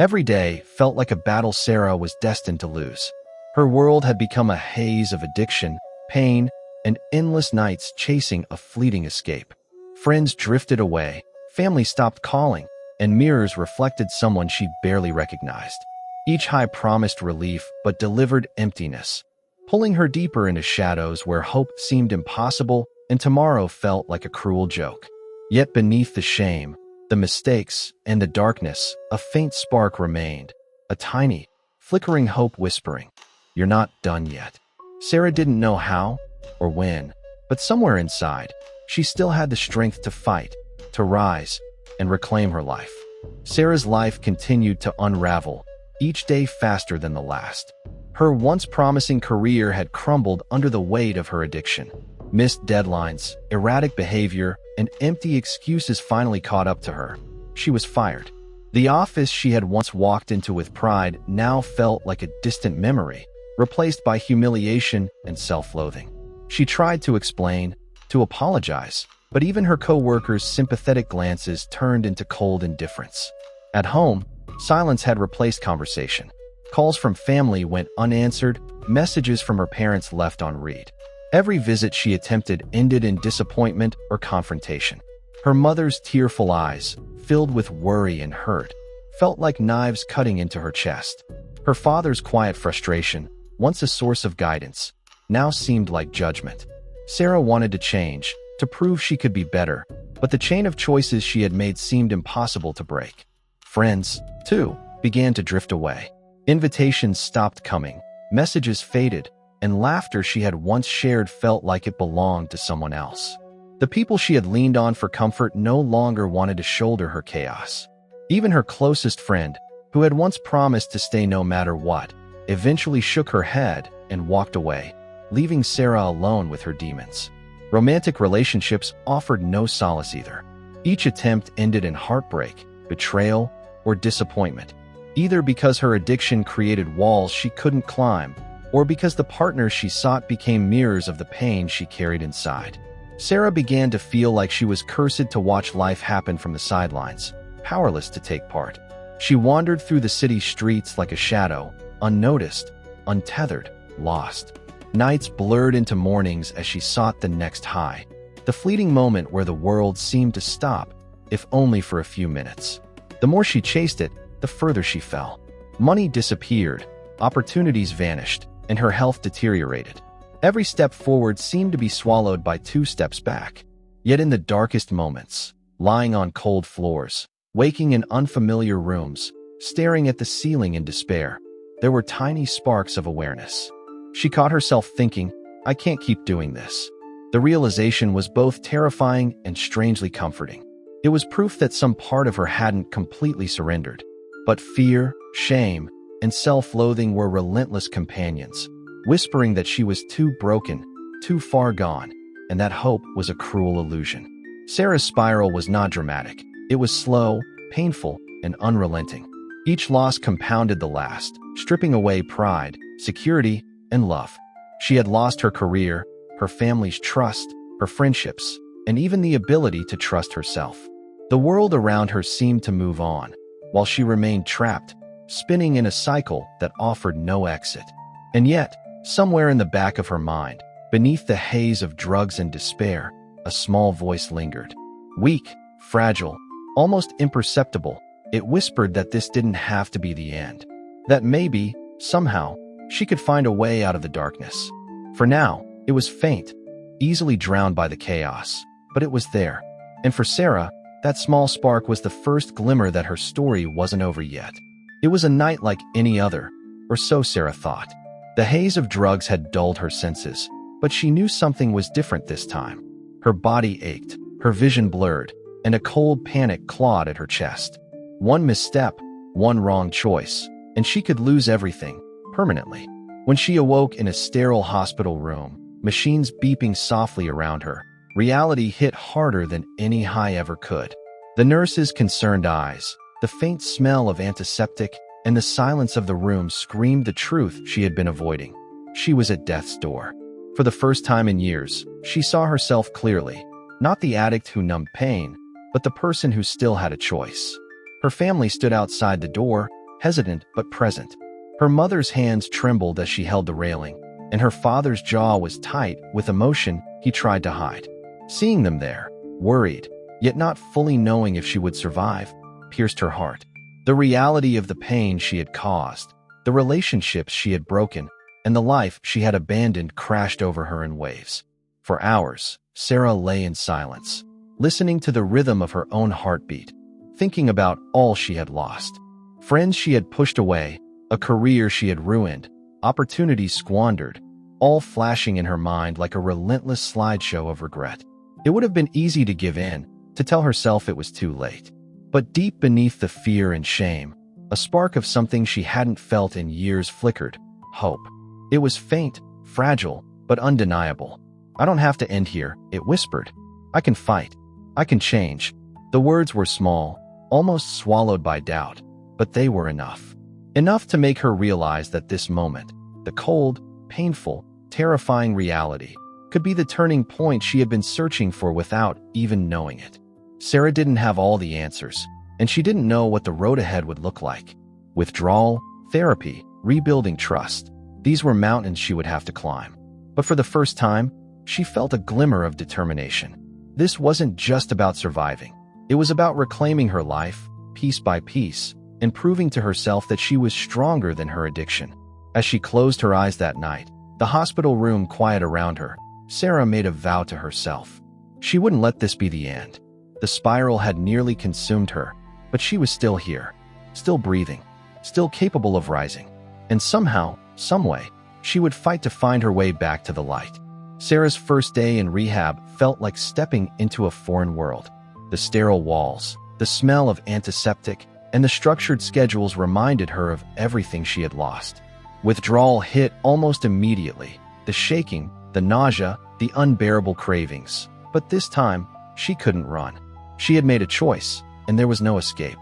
Every day felt like a battle Sara was destined to lose. Her world had become a haze of addiction, pain, and endless nights chasing a fleeting escape. Friends drifted away, family stopped calling, and mirrors reflected someone she barely recognized. Each high promised relief but delivered emptiness, pulling her deeper into shadows where hope seemed impossible and tomorrow felt like a cruel joke. Yet beneath the shame, the mistakes, and the darkness, a faint spark remained, a tiny, flickering hope whispering, "You're not done yet." Sara didn't know how or when, but somewhere inside, she still had the strength to fight, to rise, and reclaim her life. Sara's life continued to unravel, each day faster than the last. Her once promising career had crumbled under the weight of her addiction. Missed deadlines, erratic behavior, and empty excuses finally caught up to her. She was fired. The office she had once walked into with pride now felt like a distant memory, replaced by humiliation and self-loathing. She tried to explain, to apologize, but even her co-workers' sympathetic glances turned into cold indifference. At home, silence had replaced conversation. Calls from family went unanswered, messages from her parents left unread. Every visit she attempted ended in disappointment or confrontation. Her mother's tearful eyes, filled with worry and hurt, felt like knives cutting into her chest. Her father's quiet frustration, once a source of guidance, now seemed like judgment. Sara wanted to change, to prove she could be better, but the chain of choices she had made seemed impossible to break. Friends, too, began to drift away. Invitations stopped coming, messages faded, and laughter she had once shared felt like it belonged to someone else. The people she had leaned on for comfort no longer wanted to shoulder her chaos. Even her closest friend, who had once promised to stay no matter what, eventually shook her head and walked away, leaving Sara alone with her demons. Romantic relationships offered no solace either. Each attempt ended in heartbreak, betrayal, or disappointment, either because her addiction created walls she couldn't climb, or because the partners she sought became mirrors of the pain she carried inside. Sara began to feel like she was cursed to watch life happen from the sidelines, powerless to take part. She wandered through the city streets like a shadow, unnoticed, untethered, lost. Nights blurred into mornings as she sought the next high, the fleeting moment where the world seemed to stop, if only for a few minutes. The more she chased it, the further she fell. Money disappeared, opportunities vanished, and her health deteriorated. Every step forward seemed to be swallowed by 2 steps back. Yet in the darkest moments, lying on cold floors, waking in unfamiliar rooms, staring at the ceiling in despair, there were tiny sparks of awareness. She caught herself thinking, "I can't keep doing this." The realization was both terrifying and strangely comforting. It was proof that some part of her hadn't completely surrendered. But fear, shame, and self-loathing were relentless companions, whispering that she was too broken, too far gone, and that hope was a cruel illusion. Sara's spiral was not dramatic. It was slow, painful, and unrelenting. Each loss compounded the last, stripping away pride, security, and love. She had lost her career, her family's trust, her friendships, and even the ability to trust herself. The world around her seemed to move on, while she remained trapped, spinning in a cycle that offered no exit. And yet, somewhere in the back of her mind, beneath the haze of drugs and despair, a small voice lingered. Weak, fragile, almost imperceptible, it whispered that this didn't have to be the end. That maybe, somehow, she could find a way out of the darkness. For now, it was faint, easily drowned by the chaos, but it was there. And for Sara, that small spark was the first glimmer that her story wasn't over yet. It was a night like any other, or so Sara thought. The haze of drugs had dulled her senses, but she knew something was different this time. Her body ached, her vision blurred, and a cold panic clawed at her chest. One misstep, one wrong choice, and she could lose everything, permanently. When she awoke in a sterile hospital room, machines beeping softly around her, reality hit harder than any high ever could. The nurse's concerned eyes, the faint smell of antiseptic, and the silence of the room screamed the truth she had been avoiding. She was at death's door. For the first time in years, she saw herself clearly, not the addict who numbed pain, but the person who still had a choice. Her family stood outside the door, hesitant but present. Her mother's hands trembled as she held the railing, and her father's jaw was tight with emotion he tried to hide. Seeing them there, worried, yet not fully knowing if she would survive, pierced her heart. The reality of the pain she had caused, the relationships she had broken, and the life she had abandoned crashed over her in waves. For hours, Sara lay in silence, listening to the rhythm of her own heartbeat, thinking about all she had lost. Friends she had pushed away, a career she had ruined, opportunities squandered, all flashing in her mind like a relentless slideshow of regret. It would have been easy to give in, to tell herself it was too late. But deep beneath the fear and shame, a spark of something she hadn't felt in years flickered: hope. It was faint, fragile, but undeniable. "I don't have to end here," it whispered. "I can fight. I can change." The words were small, almost swallowed by doubt, but they were enough. Enough to make her realize that this moment, the cold, painful, terrifying reality, could be the turning point she had been searching for without even knowing it. Sara didn't have all the answers, and she didn't know what the road ahead would look like. Withdrawal, therapy, rebuilding trust. These were mountains she would have to climb. But for the first time, she felt a glimmer of determination. This wasn't just about surviving. It was about reclaiming her life, piece by piece, and proving to herself that she was stronger than her addiction. As she closed her eyes that night, the hospital room quiet around her, Sara made a vow to herself. She wouldn't let this be the end. The spiral had nearly consumed her, but she was still here, still breathing, still capable of rising. And somehow, someway, she would fight to find her way back to the light. Sara's first day in rehab felt like stepping into a foreign world. The sterile walls, the smell of antiseptic, and the structured schedules reminded her of everything she had lost. Withdrawal hit almost immediately, the shaking, the nausea, the unbearable cravings. But this time, she couldn't run. She had made a choice, and there was no escape.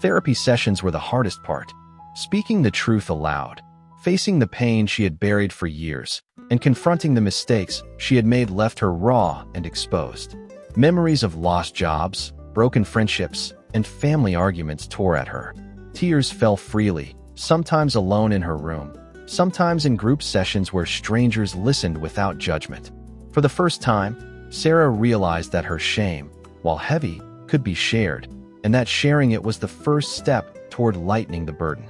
Therapy sessions were the hardest part. Speaking the truth aloud, facing the pain she had buried for years, and confronting the mistakes she had made left her raw and exposed. Memories of lost jobs, broken friendships, and family arguments tore at her. Tears fell freely, sometimes alone in her room, sometimes in group sessions where strangers listened without judgment. For the first time, Sara realized that her shame, while heavy, could be shared, and that sharing it was the first step toward lightening the burden.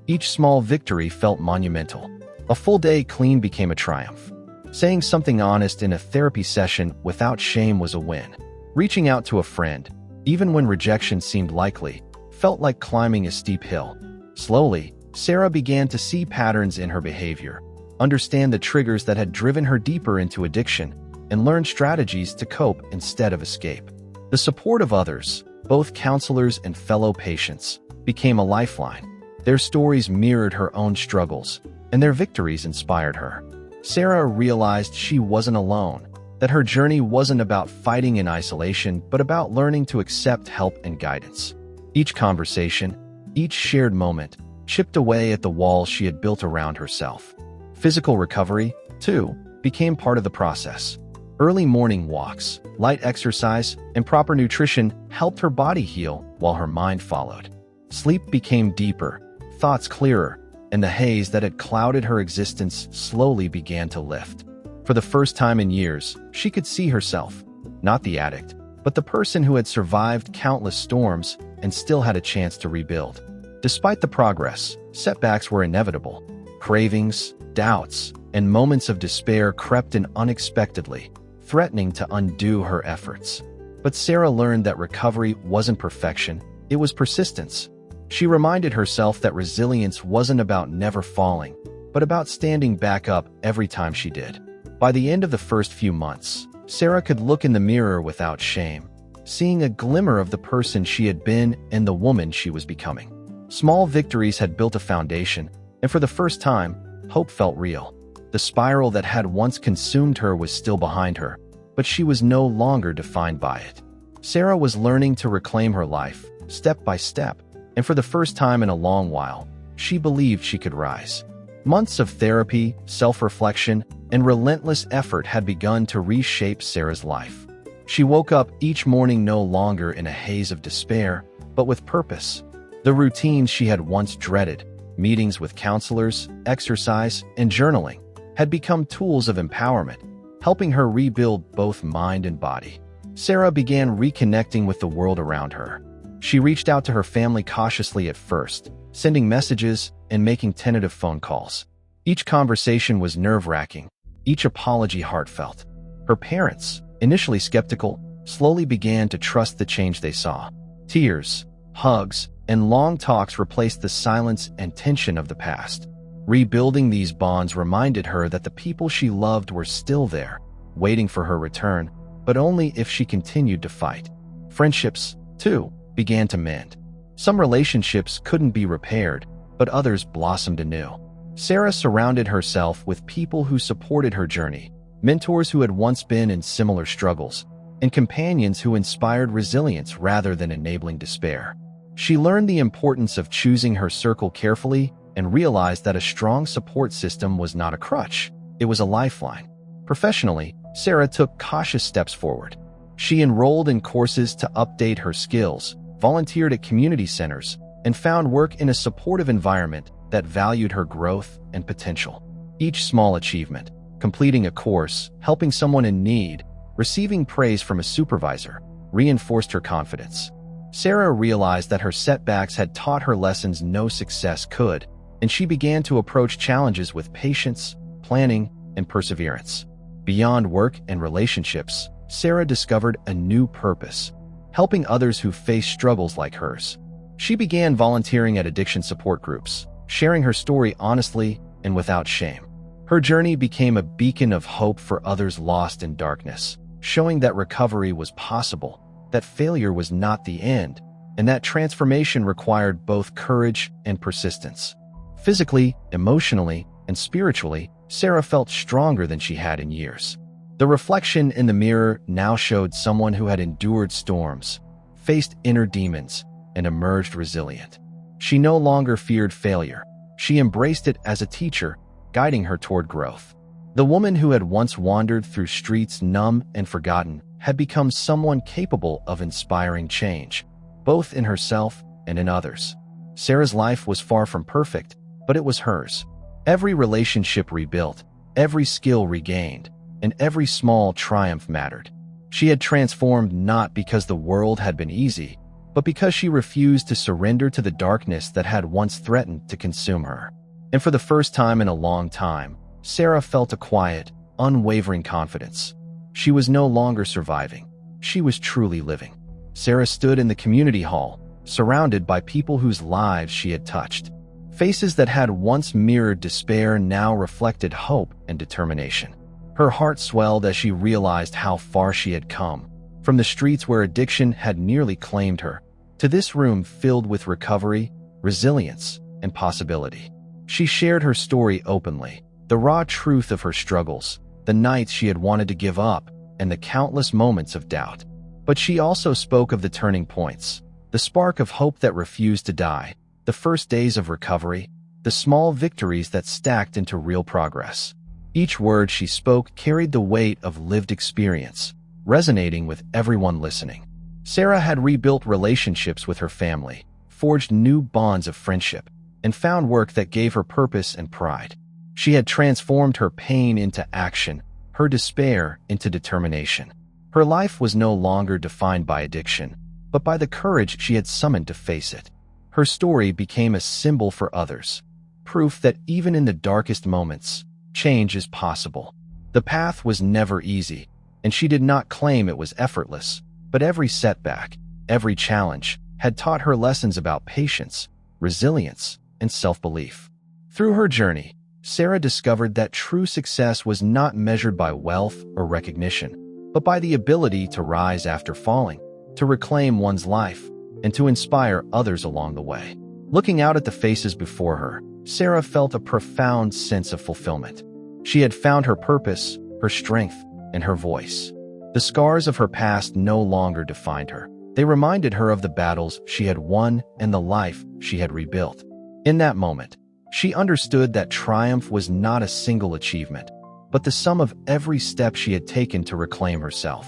Each small victory felt monumental. A full day clean became a triumph. Saying something honest in a therapy session without shame was a win. Reaching out to a friend, even when rejection seemed likely, felt like climbing a steep hill. Slowly, Sara began to see patterns in her behavior, understand the triggers that had driven her deeper into addiction, and learn strategies to cope instead of escape. The support of others, both counselors and fellow patients, became a lifeline. Their stories mirrored her own struggles, and their victories inspired her. Sara realized she wasn't alone, that her journey wasn't about fighting in isolation, but about learning to accept help and guidance. Each conversation, each shared moment, chipped away at the walls she had built around herself. Physical recovery, too, became part of the process. Early morning walks, light exercise, and proper nutrition helped her body heal while her mind followed. Sleep became deeper, thoughts clearer, and the haze that had clouded her existence slowly began to lift. For the first time in years, she could see herself, not the addict, but the person who had survived countless storms and still had a chance to rebuild. Despite the progress, setbacks were inevitable. Cravings, doubts, and moments of despair crept in unexpectedly, threatening to undo her efforts. But Sara learned that recovery wasn't perfection, it was persistence. She reminded herself that resilience wasn't about never falling, but about standing back up every time she did. By the end of the first few months, Sara could look in the mirror without shame, seeing a glimmer of the person she had been and the woman she was becoming. Small victories had built a foundation, and for the first time, hope felt real. The spiral that had once consumed her was still behind her, but she was no longer defined by it. Sara was learning to reclaim her life, step by step, and for the first time in a long while, she believed she could rise. Months of therapy, self-reflection, and relentless effort had begun to reshape Sara's life. She woke up each morning no longer in a haze of despair, but with purpose. The routines she had once dreaded, meetings with counselors, exercise, and journaling, had become tools of empowerment, helping her rebuild both mind and body. Sara began reconnecting with the world around her. She reached out to her family cautiously at first, sending messages and making tentative phone calls. Each conversation was nerve-wracking, each apology heartfelt. Her parents, initially skeptical, slowly began to trust the change they saw. Tears, hugs, and long talks replaced the silence and tension of the past. Rebuilding these bonds reminded her that the people she loved were still there, waiting for her return, but only if she continued to fight. Friendships, too, began to mend. Some relationships couldn't be repaired, but others blossomed anew. Sara surrounded herself with people who supported her journey, mentors who had once been in similar struggles, and companions who inspired resilience rather than enabling despair. She learned the importance of choosing her circle carefully and realized that a strong support system was not a crutch, it was a lifeline. Professionally, Sara took cautious steps forward. She enrolled in courses to update her skills, volunteered at community centers, and found work in a supportive environment that valued her growth and potential. Each small achievement, completing a course, helping someone in need, receiving praise from a supervisor, reinforced her confidence. Sara realized that her setbacks had taught her lessons no success could, and she began to approach challenges with patience, planning, and perseverance. Beyond work and relationships, Sara discovered a new purpose: helping others who face struggles like hers. She began volunteering at addiction support groups, sharing her story honestly and without shame. Her journey became a beacon of hope for others lost in darkness, showing that recovery was possible, that failure was not the end, and that transformation required both courage and persistence. Physically, emotionally, and spiritually, Sara felt stronger than she had in years. The reflection in the mirror now showed someone who had endured storms, faced inner demons, and emerged resilient. She no longer feared failure. She embraced it as a teacher, guiding her toward growth. The woman who had once wandered through streets numb and forgotten had become someone capable of inspiring change, both in herself and in others. Sara's life was far from perfect, but it was hers. Every relationship rebuilt, every skill regained, and every small triumph mattered. She had transformed not because the world had been easy, but because she refused to surrender to the darkness that had once threatened to consume her. And for the first time in a long time, Sara felt a quiet, unwavering confidence. She was no longer surviving. She was truly living. Sara stood in the community hall, surrounded by people whose lives she had touched. Faces that had once mirrored despair now reflected hope and determination. Her heart swelled as she realized how far she had come, from the streets where addiction had nearly claimed her, to this room filled with recovery, resilience, and possibility. She shared her story openly, the raw truth of her struggles, the nights she had wanted to give up, and the countless moments of doubt. But she also spoke of the turning points, the spark of hope that refused to die, the first days of recovery, the small victories that stacked into real progress. Each word she spoke carried the weight of lived experience, resonating with everyone listening. Sara had rebuilt relationships with her family, forged new bonds of friendship, and found work that gave her purpose and pride. She had transformed her pain into action, her despair into determination. Her life was no longer defined by addiction, but by the courage she had summoned to face it. Her story became a symbol for others, proof that even in the darkest moments, change is possible. The path was never easy, and she did not claim it was effortless, but every setback, every challenge, had taught her lessons about patience, resilience, and self-belief. Through her journey, Sara discovered that true success was not measured by wealth or recognition, but by the ability to rise after falling, to reclaim one's life, and to inspire others along the way. Looking out at the faces before her, Sara felt a profound sense of fulfillment. She had found her purpose, her strength, and her voice. The scars of her past no longer defined her. They reminded her of the battles she had won and the life she had rebuilt. In that moment, she understood that triumph was not a single achievement, but the sum of every step she had taken to reclaim herself.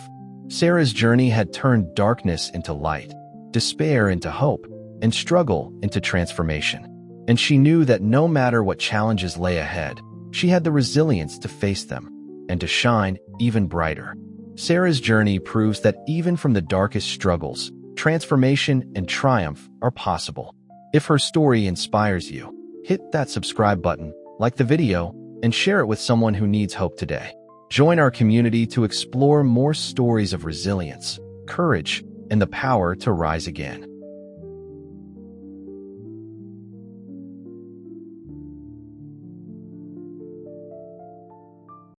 Sara's journey had turned darkness into light, despair into hope, and struggle into transformation. And she knew that no matter what challenges lay ahead, she had the resilience to face them and to shine even brighter. Sara's journey proves that even from the darkest struggles, transformation and triumph are possible. If her story inspires you, hit that subscribe button, like the video, and share it with someone who needs hope today. Join our community to explore more stories of resilience, courage, and the power to rise again.